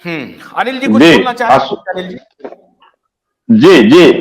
अनिल जी कुछ जी बोलना चाह रहे हैं? अनिल जी जी जी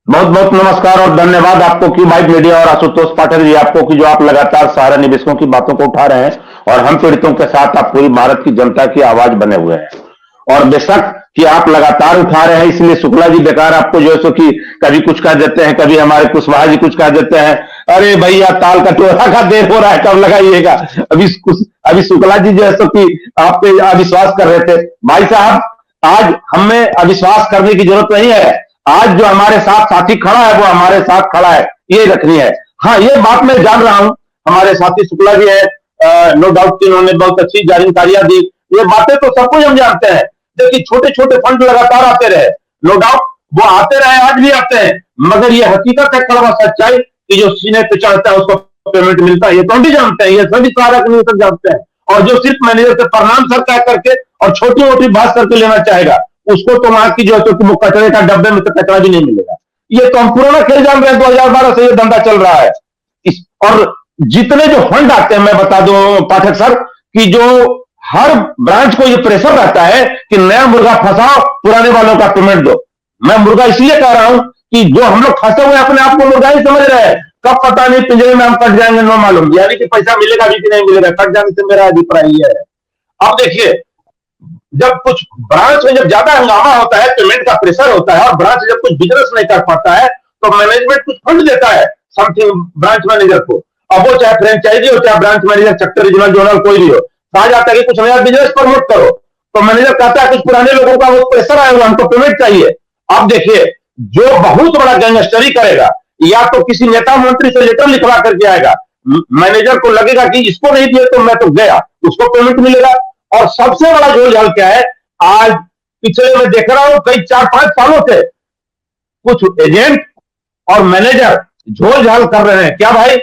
बहुत बहुत नमस्कार और धन्यवाद आपको कि माइक मीडिया और आशुतोष पाठक जी आपको कि जो आप लगातार सहारा निवेशकों की बातों को उठा रहे हैं और हम पीड़ितों के साथ आप पूरी भारत की जनता की आवाज बने हुए हैं। और बेशक कि आप लगातार उठा रहे हैं, इसलिए शुक्ला जी बेकार आपको जो है सो कि कभी कुछ कह देते हैं, कभी हमारे कुशवाहा जी कुछ कह देते हैं, अरे भैया ताल का टोला का देर हो रहा है कब लगाइएगा। अभी शुक्ला जी जो है सो कि आप पे अविश्वास कर रहे थे। भाई साहब आज हमें अविश्वास करने की जरूरत नहीं है। आज जो हमारे साथ साथी खड़ा है वो हमारे साथ खड़ा है, ये रखनी है। हाँ, ये बात मैं जान रहा हूं, हमारे साथी शुक्ला जी है, नो डाउट कि उन्होंने बहुत अच्छी जानकारियां दी। ये बातें तो सब कुछ हम जानते हैं। देखिए छोटे छोटे फंड लगातार आते रहे, नो डाउट वो आते रहे, आज भी आते हैं, मगर ये हकीकत है कड़वा सच्चाई कि जो सीने पे चढ़ता है उसको पेमेंट मिलता है। ये तो हम भी जानते हैं, ये सभी सारा तक जानते हैं। और जो सिर्फ मैनेजर से प्रणाम सर कह करके और छोटी मोटी बात करके लेना चाहेगा, उसको तो वहां की जो है तो वो कचरे का डब्बे में तो कचरा भी नहीं मिलेगा। ये तो हम पुराना खेल जान रहे हैं, 2012 से ये धंधा चल रहा है। और जितने जो फंड आते हैं, मैं बता दूं पाठक सर कि जो हर ब्रांच को ये प्रेशर रहता है कि नया मुर्गा फंसाओ, पुराने वालों का पेमेंट दो। मैं मुर्गा इसलिए कह रहा हूं कि जो हम लोग फंसे हुए अपने आप को मुर्गा ही समझ रहे हैं, कब पता नहीं पिंजरे में हम कट जाएंगे नो मालूम, यानी कि पैसा मिलेगा भी कि नहीं मिलेगा, कट जाने से मेरा अभिप्राय यह है। अब देखिए जब कुछ ब्रांच में जब ज्यादा हंगामा होता है, पेमेंट का प्रेशर होता है और ब्रांच जब कुछ बिजनेस नहीं कर पाता है तो मैनेजमेंट कुछ फंड देता है समथिंग ब्रांच मैनेजर को। अब वो चाहे फ्रेंचाइजी हो चाहे branch manager, sector regional zonal कोई भी हो, कहा जाता है कि कुछ नया बिजनेस प्रमोट करो, तो मैनेजर कहता है कुछ पुराने लोगों का वो प्रेशर आया हुआ, हमको पेमेंट चाहिए। अब देखिए जो बहुत बड़ा गैंगस्टरी करेगा या तो किसी नेता मंत्री से लेटर लिखवा करके आएगा, मैनेजर को लगेगा कि इसको नहीं दिए तो मैं तो गया, उसको पेमेंट मिलेगा। और सबसे बड़ा झोल झाल क्या है, आज पिछले मैं देख रहा हूं कई 4-5 सालों से कुछ एजेंट और मैनेजर झोल झाल कर रहे हैं। क्या भाई,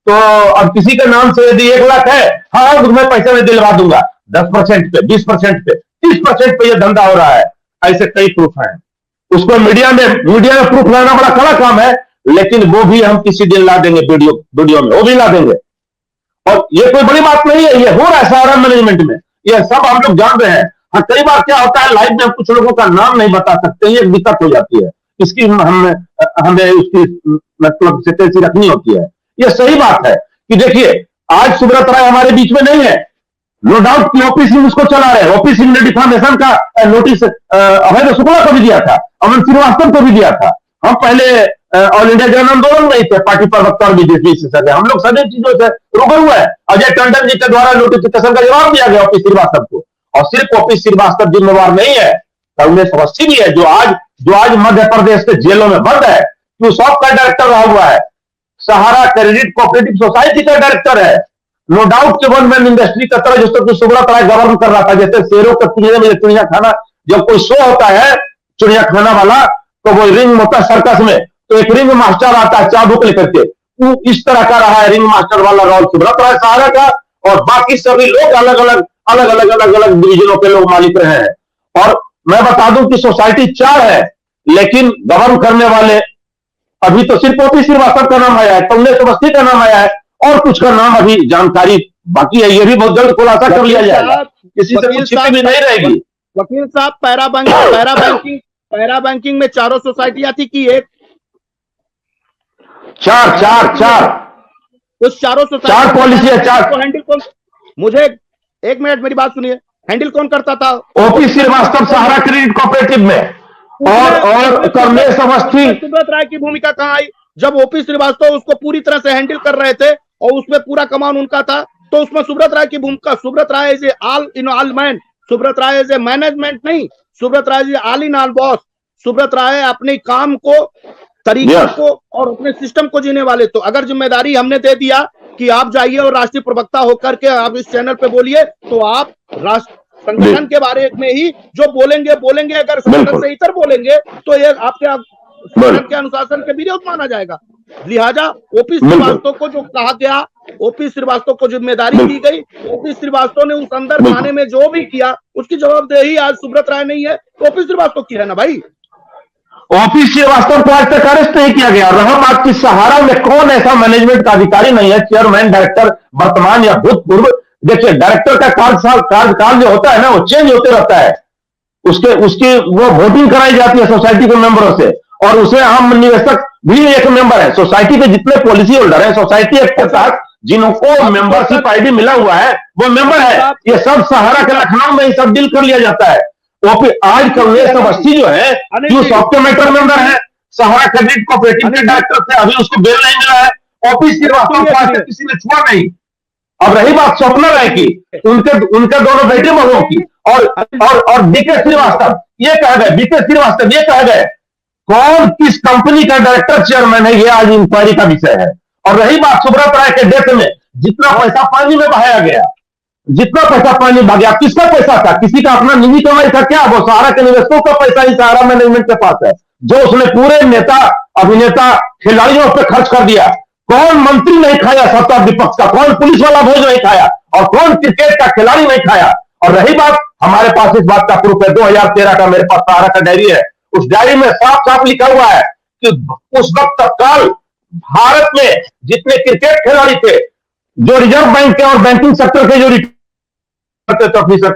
तो अब किसी के नाम से यदि 1 लाख है, हाँ मैं पैसा नहीं दिलवा दूंगा, 10% पे, 20% पे, 30% पे यह धंधा हो रहा है। ऐसे कई प्रूफ हैं। उसको मीडिया में प्रूफ लाना बड़ा कड़ा काम है, लेकिन वो भी हम किसी दिन ला देंगे, वीडियो में वो भी ला देंगे। और ये कोई बड़ी बात नहीं है, ये हो रहा है सारा मैनेजमेंट में, ये सब हम लोग जान रहे हैं। हाँ, कई बार क्या होता है लाइव में हम कुछ लोगों का नाम नहीं बता सकते, ये दिक्कत हो जाती है, इसकी हमें उसकी मतलब सिक्योरिटी रखनी होती है। ये सही बात है कि देखिए आज सुब्रत राय हमारे बीच में नहीं है, नो डाउट कि ओपी सिंह उसको चला रहे हैं। ओपी सिंह ने डिफामेशन का नोटिस अभय शुक्ला को भी दिया था, अमन श्रीवास्तव को भी दिया था। हम पहले ऑल इंडिया जन आंदोलन नहीं थे, पार्टी प्रवक्ता और बीजेपी से सके, हम लोग सभी चीजों से रूबरू है। अजय टंडन जी के द्वारा नोटिफिकेशन का जवाब दिया गया ओपी श्रीवास्तव को, और सिर्फ ओपी श्रीवास्तव जिम्मेवार नहीं है, कांग्रेस अवस्थी भी है जो आज मध्य प्रदेश के जेलों में बंद है, जो सॉफ्ट का डायरेक्टर रहा हुआ है, सहारा क्रेडिट कोऑपरेटिव सोसाइटी का डायरेक्टर है। नो डाउट कि वन मैन इंडस्ट्री का तरह जिसको सुब्रत राय गवर्न कर रहा था, जैसे शेरों के पिंजरे में चिड़िया खाना, जब कोई शो होता है चिड़िया खाना वाला तो वो रिंग होता है सर्कस में, तो एक रिंग मास्टर आता है चाबुक लेकर के, वो इस तरह का रहा है रिंग मास्टर वाला रोल सुब्रत राय सहारा का। और बाकी सभी लोग अलग अलग डिविजनों के लोग मालिक रहे हैं। और मैं बता दूं कि सोसाइटी 4 है, लेकिन गवर्न करने वाले अभी तो सिर्फ ओपी श्रीवास्तव का नाम आया है, कांग्रेस अवस्थी का नाम आया है, और कुछ का नाम अभी जानकारी बाकी है, ये भी बहुत जल्द खुलासा कर लिया जाएगा, किसी से कुछ छिपी भी नहीं रहेगी। वकील साहब, पैरा बैंकिंग में चारों सोसाइटियां थी कि एक? चार उस चारों सोसाइटी 4 पॉलिसी है, 4 को हैंडल कौन? मुझे 1 मिनट मेरी बात सुनिए, हैंडल कौन करता था? ओपी श्रीवास्तव सहारा क्रेडिट कोऑपरेटिव में, और कांग्रेस अवस्थी। सुब्रत राय की भूमिका कहां आई जब ओपी श्रीवास्तव उसको पूरी तरह से हैंडल कर रहे थे और उसमें पूरा कमान उनका था, तो उसमें सुब्रत राय की भूमिका? Subrata Roy is a all in all man, Subrata Roy is a management नहीं, Subrata Roy is all in all boss. Subrata Roy अपने काम को, तरीके को और अपने सिस्टम को जीने वाले। तो अगर जिम्मेदारी हमने दे दिया कि आप जाइए और राष्ट्रीय प्रवक्ता होकर के आप इस चैनल पे बोलिए, तो आप राष्ट्र संगठन के बारे में ही जो बोलेंगे, अगर संगठन से इतर बोलेंगे तो ये आपके संगठन के अनुशासन के विरोध माना जाएगा। लिहाजा ओपी श्रीवास्तव को जो कहा गया, ओपी श्रीवास्तव को जिम्मेदारी दी गई, ओपी श्रीवास्तव ने उस अंदर थाने में जो भी किया उसकी जवाबदेही आज सुब्रत राय नहीं है तो ओपी श्रीवास्तव की है ना भाई। ओपी श्रीवास्तव को आज तक अरेस्ट नहीं किया गया। रहा बात की सहारा में कौन ऐसा मैनेजमेंट का अधिकारी नहीं है, चेयरमैन, डायरेक्टर, वर्तमान या भूतपूर्व। देखिए डायरेक्टर का कार्यकाल जो होता है ना, वो चेंज होते रहता है। उसके उसकी वो वोटिंग कराई जाती है सोसाइटी के मेंबरों से, और उसे आम निवेशक भी एक मेंबर है। सोसाइटी के जितने पॉलिसी होल्डर है सोसाइटी एक्ट के तहत जिनको मेंबरशिप आईडी मिला हुआ है वो मेंबर है। ये सब सहारा के लखनऊ में ही सब डील कर लिया जाता है। आज कमलेश अवस्थी जो है जो सॉफ्टवेयर मैटर मेंबर है, सहारा क्रेडिट कोऑपरेटिव के डायरेक्टर थे, अभी उसको बेल नहीं मिला है। ओपी श्रीवास्तव को आज तक किसी ने छुआ नहीं। अब रही बात स्वप्ना राय की, उनके दोनों बेटे बहुओं की, और बीके श्रीवास्तव ये कह गए, बीके श्रीवास्तव ये कह गए कौन किस कंपनी का डायरेक्टर चेयरमैन है, ये आज इंक्वायरी का विषय है। और रही बात सुब्रत राय के डेथ में जितना पैसा पानी में बहाया गया, जितना पैसा पानी में बह गया, किसका पैसा था? किसी का अपना निजी कमाई था क्या? वो सहारा के निवेशकों का पैसा ही सहारा मैनेजमेंट के पास है, जो उसने पूरे नेता अभिनेता खिलाड़ियों पर खर्च कर दिया। कौन मंत्री नहीं खाया सत्ता विपक्ष का? कौन पुलिस वाला भोज नहीं खाया? और कौन क्रिकेट का खिलाड़ी नहीं खाया? और रही बात, हमारे पास इस बात का प्रूफ है, 2013 का मेरे पास सहारा का डायरी है। उस डायरी में साफ साफ लिखा हुआ है कि उस वक्त तत्काल भारत में जितने क्रिकेट खिलाड़ी थे, जो रिजर्व बैंक के और बैंकिंग सेक्टर के जो करते थे, ऑफिसर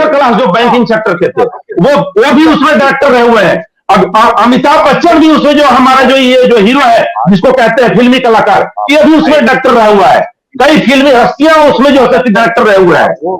क्लास जो बैंकिंग सेक्टर के थे, वो भी उसमें डायरेक्टर रहे हुए हैं। अब अमिताभ बच्चन भी उसमें, जो हमारा जो हीरो है जिसको कहते हैं फिल्मी कलाकार, ये भी उसमें डायरेक्टर रहा हुआ है। कई फिल्मी हस्तियां उसमें जो होते थे डायरेक्टर रहे हुए हैं।